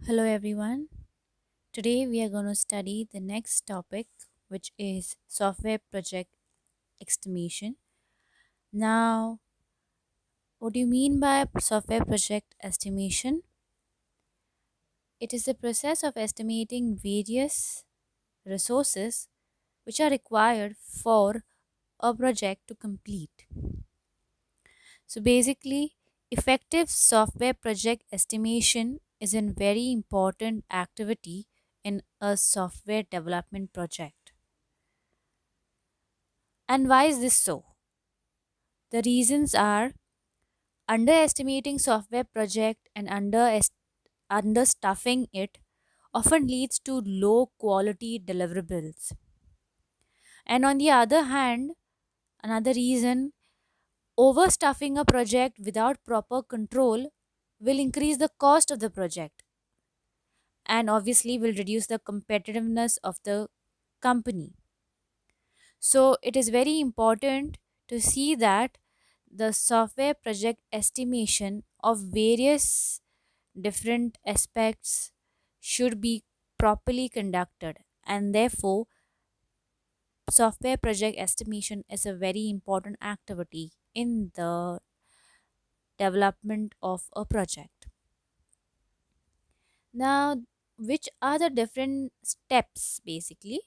Hello, everyone. Today we are going to study the next topic, which is software project estimation. Now, what do you mean by software project estimation? It is the process of estimating various resources which are required for a project to complete. So, basically, effective software project estimation is a very important activity in a software development project. And why is this so? The reasons are underestimating software project and understuffing it often leads to low quality deliverables. And on the other hand, another reason, overstuffing a project without proper control will increase the cost of the project and obviously will reduce the competitiveness of the company. So it is very important to see that the software project estimation of various different aspects should be properly conducted, and therefore software project estimation is a very important activity in the development of a project. Now, which are the different steps basically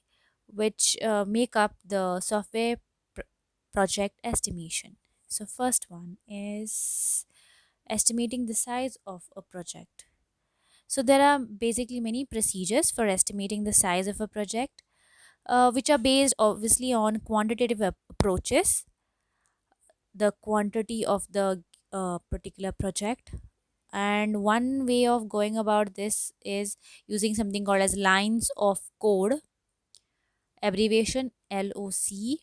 which make up the software pr- project estimation? So first one is estimating the size of a project. So there are basically many procedures for estimating the size of a project, which are based obviously on quantitative approaches, the quantity of the particular project. And one way of going about this is using something called as lines of code, abbreviation LOC.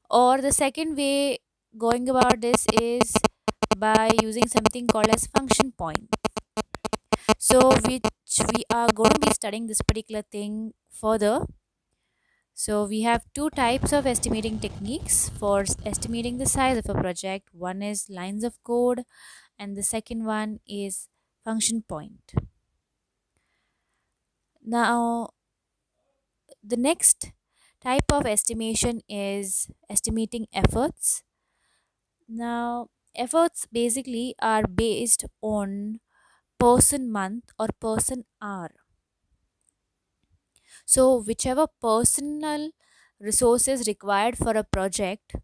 Or the second way going about this is by using something called as function point. So which we are going to be studying this particular thing further. So we have two types of estimating techniques for estimating the size of a project. One is lines of code and the second one is function point. Now, the next type of estimation is estimating efforts. Now, efforts basically are based on person month or person hour. So, whichever personal resources required for a project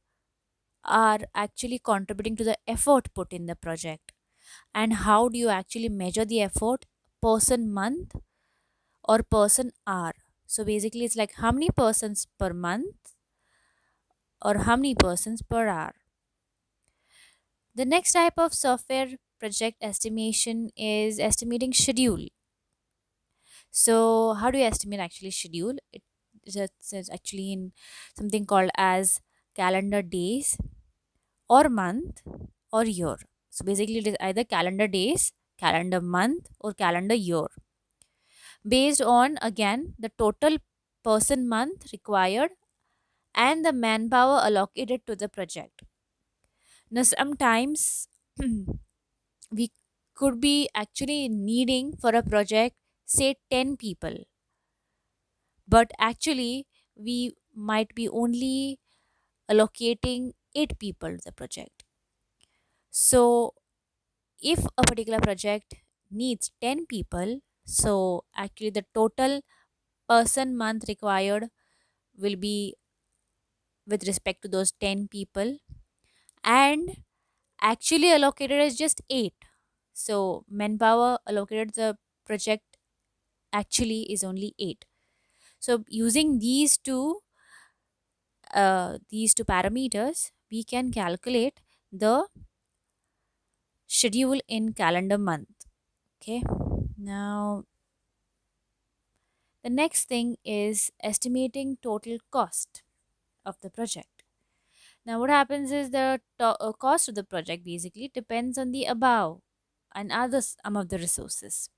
are actually contributing to the effort put in the project. And how do you actually measure the effort? Person month or person hour. So, basically, it's like how many persons per month or how many persons per hour. The next type of software project estimation is estimating schedule. So, how do you estimate actually schedule? It's actually in something called as calendar days or month or year. So, basically, it is either calendar days, calendar month, or calendar year based on again the total person month required and the manpower allocated to the project. Now, sometimes we could be actually needing for a project, say 10 people, but actually we might be only allocating 8 people to the project. So, if a particular project needs 10 people, so actually the total person month required will be with respect to those 10 people, and actually allocated is just 8. So, manpower allocated to the project actually is only 8. So, using these two parameters, we can calculate the schedule in calendar month. Okay. Now, the next thing is estimating total cost of the project. Now, what happens is the cost of the project basically depends on the above and other some of the resources.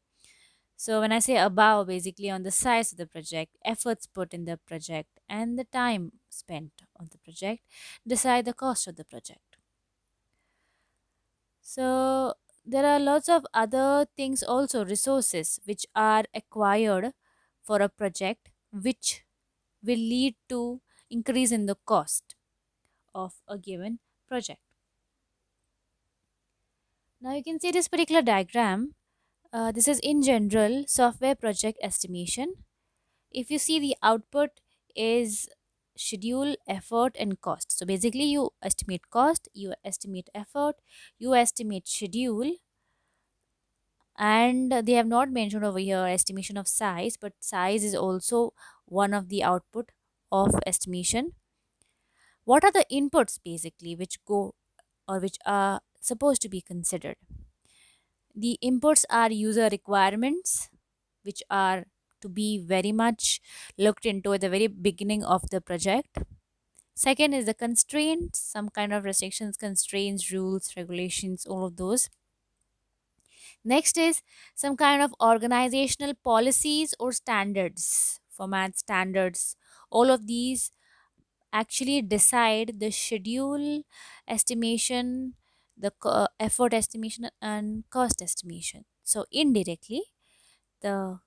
So, when I say above, basically on the size of the project, efforts put in the project, and the time spent on the project, decide the cost of the project. So, there are lots of other things also, resources which are acquired for a project, which will lead to increase in the cost of a given project. Now you can see this particular diagram. This is in general software project estimation. If you see, the output is schedule, effort, and cost. So basically, you estimate cost, you estimate effort, you estimate schedule, and they have not mentioned over here estimation of size, but size is also one of the output of estimation. What are the inputs basically which go or which are supposed to be considered? The inputs are user requirements, which are to be very much looked into at the very beginning of the project. Second is the constraints, some kind of restrictions, constraints, rules, regulations, all of those. Next is some kind of organizational policies or standards, format standards. All of these actually decide the schedule estimation, the effort estimation, and cost estimation. So, indirectly, the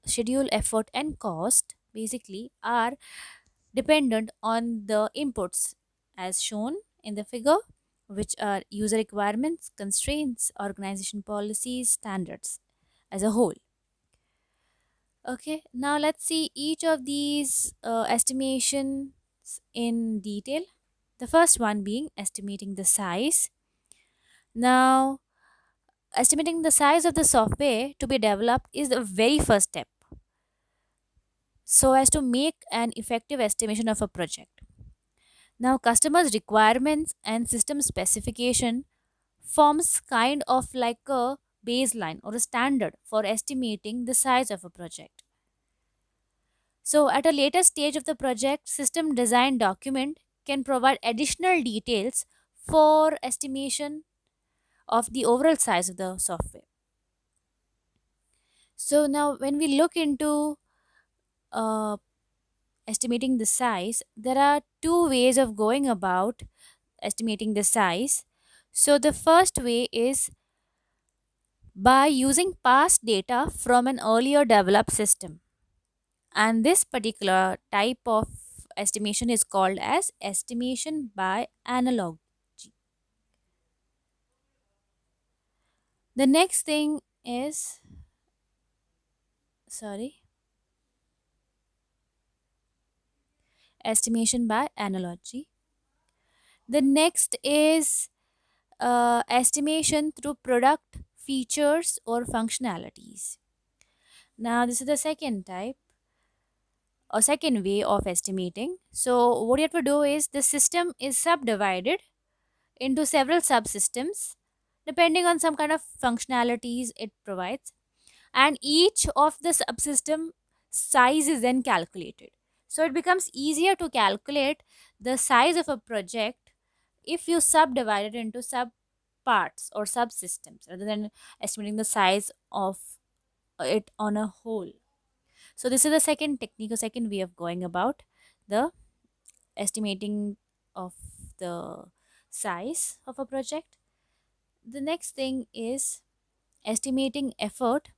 schedule, effort, and cost basically are dependent on the inputs as shown in the figure, which are user requirements, constraints, organization policies, standards as a whole. Okay, now let's see each of these estimations in detail. The first one being estimating the size. Now, estimating the size of the software to be developed is the very first step so as to make an effective estimation of a project. Now, customers' requirements and system specification forms kind of like a baseline or a standard for estimating the size of a project. So, at a later stage of the project, system design document can provide additional details for estimation of the overall size of the software. So, now when we look into uh, estimating the size, there are two ways of going about estimating the size. So, the first way is by using past data from an earlier developed system. And this particular type of estimation is called as estimation by analogy. The next thing is, sorry, estimation by analogy. The next is estimation through product features or functionalities. Now, this is the second type or second way of estimating. So, what you have to do is the system is subdivided into several subsystems depending on some kind of functionalities it provides, and each of the subsystem size is then calculated. So, it becomes easier to calculate the size of a project if you subdivide it into sub parts or subsystems rather than estimating the size of it on a whole. So this is the second technique or second way of going about the estimating of the size of a project. The next thing is estimating effort.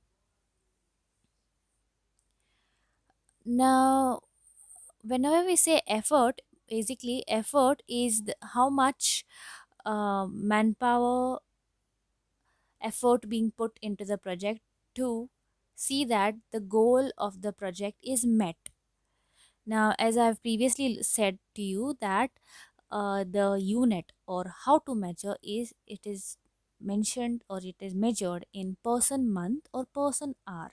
Now, whenever we say effort, basically effort is how much manpower effort being put into the project to see that the goal of the project is met. Now, as I've previously said to you that the unit or how to measure is it is mentioned or it is measured in person month or person hour.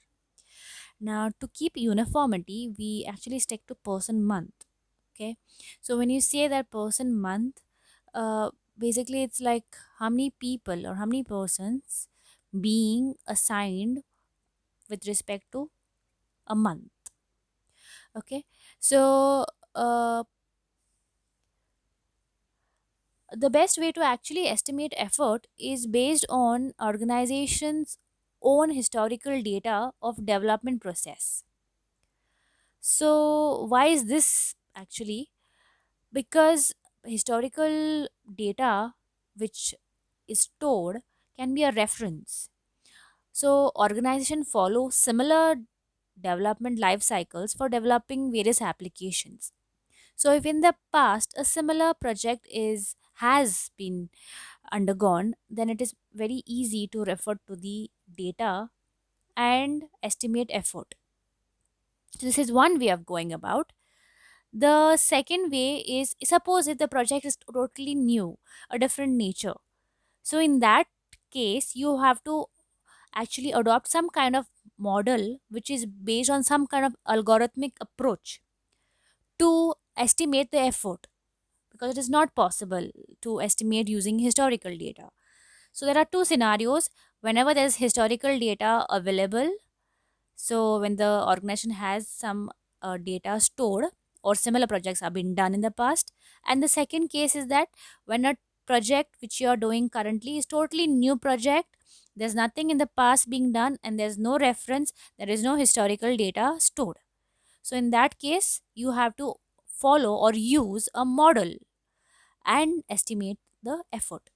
Now, to keep uniformity, we actually stick to person month. Okay, so when you say that person month, basically it's like how many people or how many persons being assigned with respect to a month. Okay, so uh, the best way to actually estimate effort is based on organizations own historical data of development process. So why is this actually? Because historical data which is stored can be a reference. So organizations follow similar development life cycles for developing various applications. So if in the past a similar project is has been undergone, then it is very easy to refer to the data and estimate effort. So this is one way of going about. The second way is, suppose if the project is totally new, a different nature. So in that case, you have to actually adopt some kind of model which is based on some kind of algorithmic approach to estimate the effort, because it is not possible to estimate using historical data. So there are two scenarios. Whenever there is historical data available, so when the organization has some data stored or similar projects have been done in the past. And the second case is that when a project which you are doing currently is totally new project, there's nothing in the past being done and there's no reference, there is no historical data stored. So in that case, you have to follow or use a model and estimate the effort.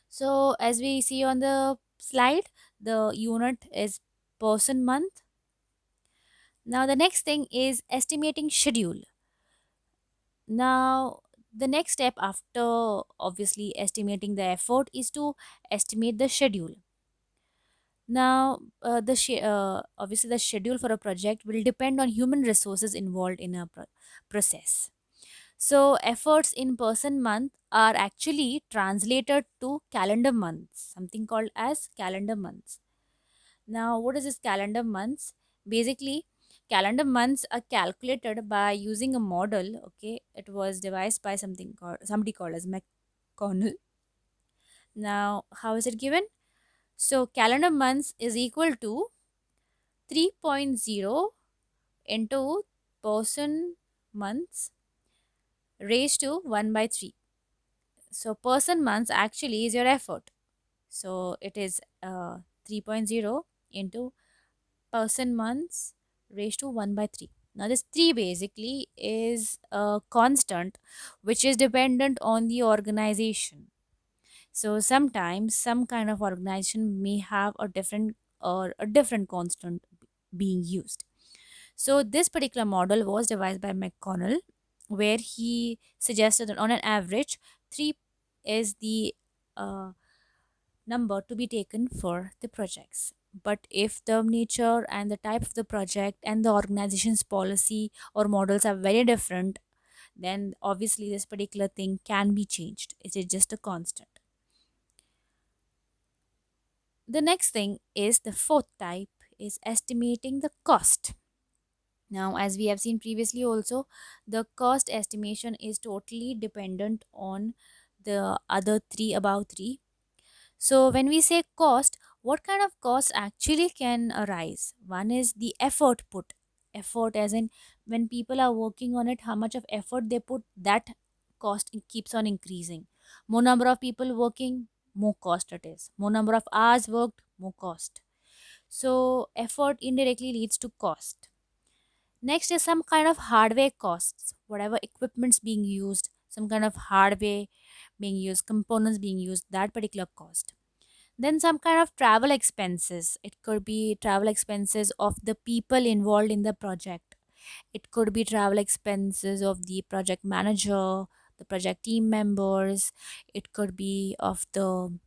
So as we see on the slide, the unit is person month. Now, the next thing is estimating schedule. Now, the next step after obviously estimating the effort is to estimate the schedule. Now, obviously the schedule for a project will depend on human resources involved in a process. So, efforts in person month are actually translated to calendar months, something called as calendar months. Now, what is this calendar months? Basically, calendar months are calculated by using a model. Okay, it was devised by somebody called as McConnell. Now, how is it given? So, calendar months is equal to 3.0 into person months raised to 1 by 3. So, person months actually is your effort. So, it is 3.0 into person months raised to 1 by 3. Now this 3 basically is a constant which is dependent on the organization. So sometimes some kind of organization may have a different constant being used. So this particular model was devised by McConnell, where he suggested that on an average 3 is the uh, number to be taken for the projects. But if the nature and the type of the project and the organization's policy or models are very different, then obviously this particular thing can be changed. It is just a constant. The next thing is the fourth type is estimating the cost. Now, as we have seen previously, also the cost estimation is totally dependent on the other three, above three. So, when we say cost, what kind of cost actually can arise? One is the effort put. Effort, as in when people are working on it, how much of effort they put, that cost keeps on increasing. More number of people working, more cost it is. More number of hours worked, more cost. So, effort indirectly leads to cost. Next is some kind of hardware costs, whatever equipment's being used, some kind of hardware being used, components being used, that particular cost. Then some kind of travel expenses. It could be travel expenses of the people involved in the project. It could be travel expenses of the project manager, the project team members. It could be of the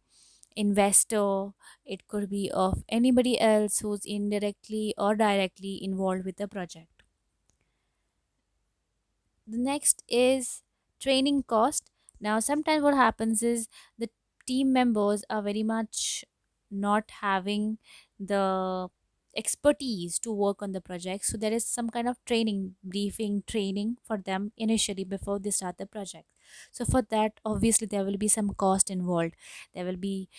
investor. It could be of anybody else who's indirectly or directly involved with the project. The next is training cost. Now sometimes what happens is the team members are very much not having the expertise to work on the project, so there is some kind of training, briefing training for them initially before they start the project. So for that, obviously there will be some cost involved. There will be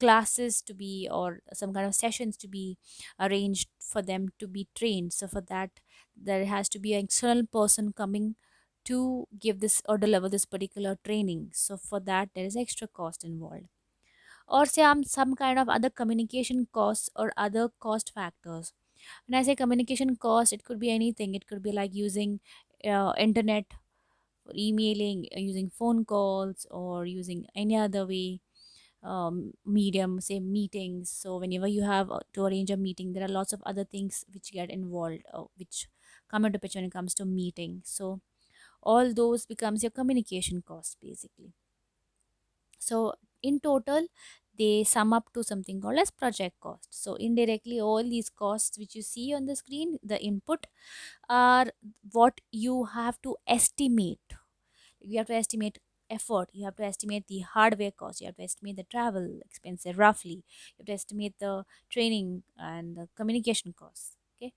classes to be, or some kind of sessions to be arranged for them to be trained. So for that, there has to be an external person coming to give this or deliver this particular training. So for that, there is extra cost involved. Or some kind of other communication costs or other cost factors. When I say communication cost, it could be anything. It could be like using internet for emailing, using phone calls, or using any other way. medium, say meetings. So whenever you have to arrange a meeting, there are lots of other things which get involved, which come into picture when it comes to meeting. So all those becomes your communication cost basically. So in total, they sum up to something called as project cost. So indirectly, all these costs which you see on the screen, the input, are what you have to estimate. You have to estimate effort, you have to estimate the hardware cost, you have to estimate the travel expenses roughly, you have to estimate the training and the communication costs. Okay.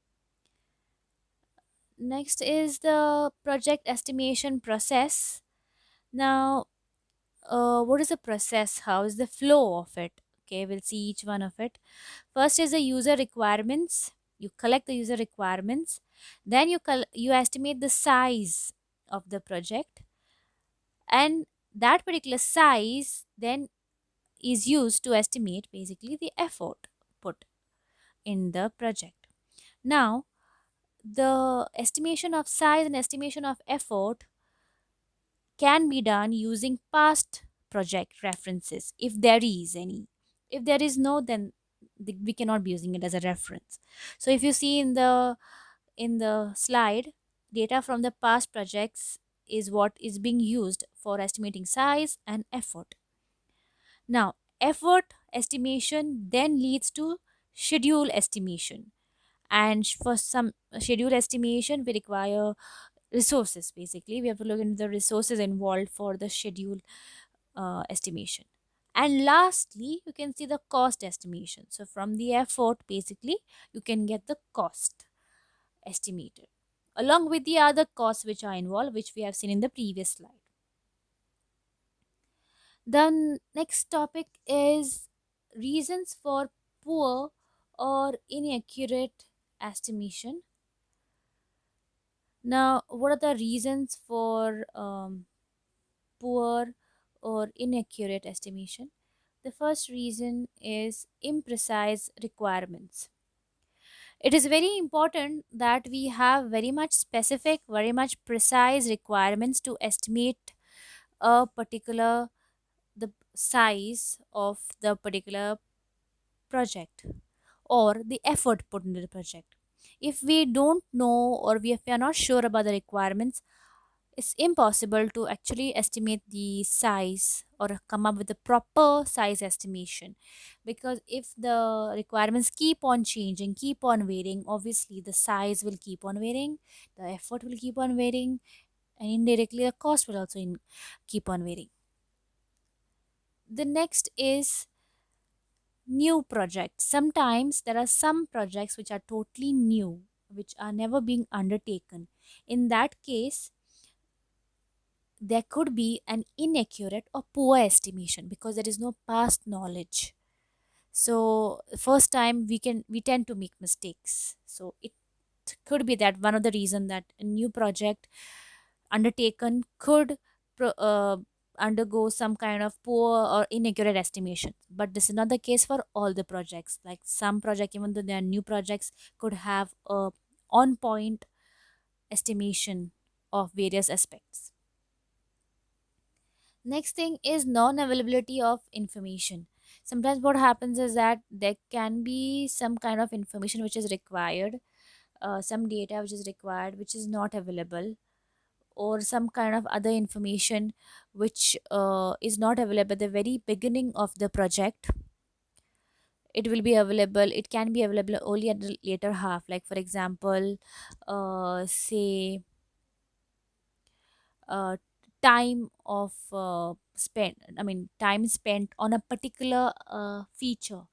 Next is the project estimation process. Now, what is the process? How is the flow of it? Okay, we'll see each one of it. First is the user requirements. You collect the user requirements, then you estimate the size of the project, and that particular size then is used to estimate basically the effort put in the project. Now, the estimation of size and estimation of effort can be done using past project references if there is any. If there is no, then we cannot be using it as a reference. So if you see in the slide, data from the past projects is what is being used for estimating size and effort. Now, effort estimation then leads to schedule estimation. And for some schedule estimation, we require resources. Basically, we have to look into the resources involved for the schedule estimation. And lastly, you can see the cost estimation. So, from the effort, basically, you can get the cost estimated along with the other costs which are involved, which we have seen in the previous slide. The next topic is reasons for poor or inaccurate estimation. Now, what are the reasons for poor or inaccurate estimation? The first reason is imprecise requirements. It is very important that we have very much specific, very much precise requirements to estimate a particular the size of the particular project or the effort put into the project. If we don't know or if we are not sure about the requirements, it's impossible to actually estimate the size or come up with a proper size estimation, because if the requirements keep on changing, keep on varying, obviously the size will keep on varying, the effort will keep on varying, and indirectly the cost will also keep on varying. The next is new projects. Sometimes there are some projects which are totally new, which are never being undertaken. In that case, there could be an inaccurate or poor estimation because there is no past knowledge. So first time we tend to make mistakes. So it could be that one of the reason that a new project undertaken could undergo some kind of poor or inaccurate estimation, but this is not the case for all the projects. Like some project, even though they are new projects, could have a on point estimation of various aspects. Next thing is non availability of information. Sometimes what happens is that there can be some kind of information which is required, some data which is required which is not available, or some kind of other information which is not available at the very beginning of the project. It will be available, it can be available only at the later half. Like for example, say uh, time of spent I mean time spent on a particular feature,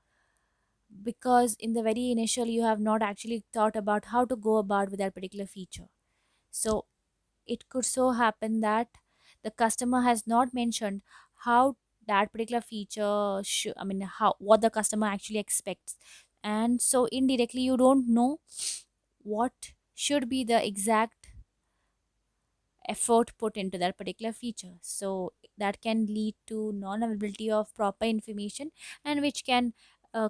because in the very initial you have not actually thought about how to go about with that particular feature. So it could so happen that the customer has not mentioned how that particular feature how what the customer actually expects, and so indirectly you don't know what should be the exact effort put into that particular feature. So that can lead to non availability of proper information, and which can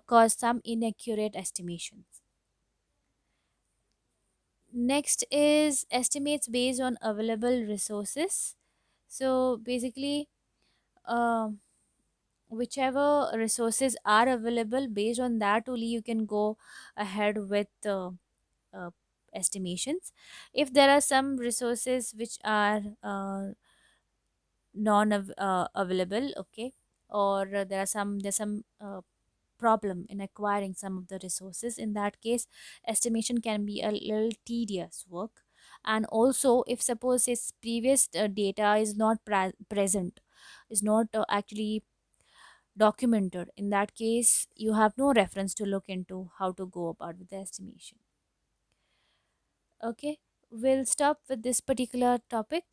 cause some inaccurate estimations. Next is estimates based on available resources. So basically, um whichever resources are available, based on that only you can go ahead with uh, estimations. If there are some resources which are non available, okay, or there's some problem in acquiring some of the resources, in that case estimation can be a little tedious work. And also, if suppose its previous data is not present, is not actually documented, in that case you have no reference to look into how to go about with the estimation. Okay, we'll stop with this particular topic.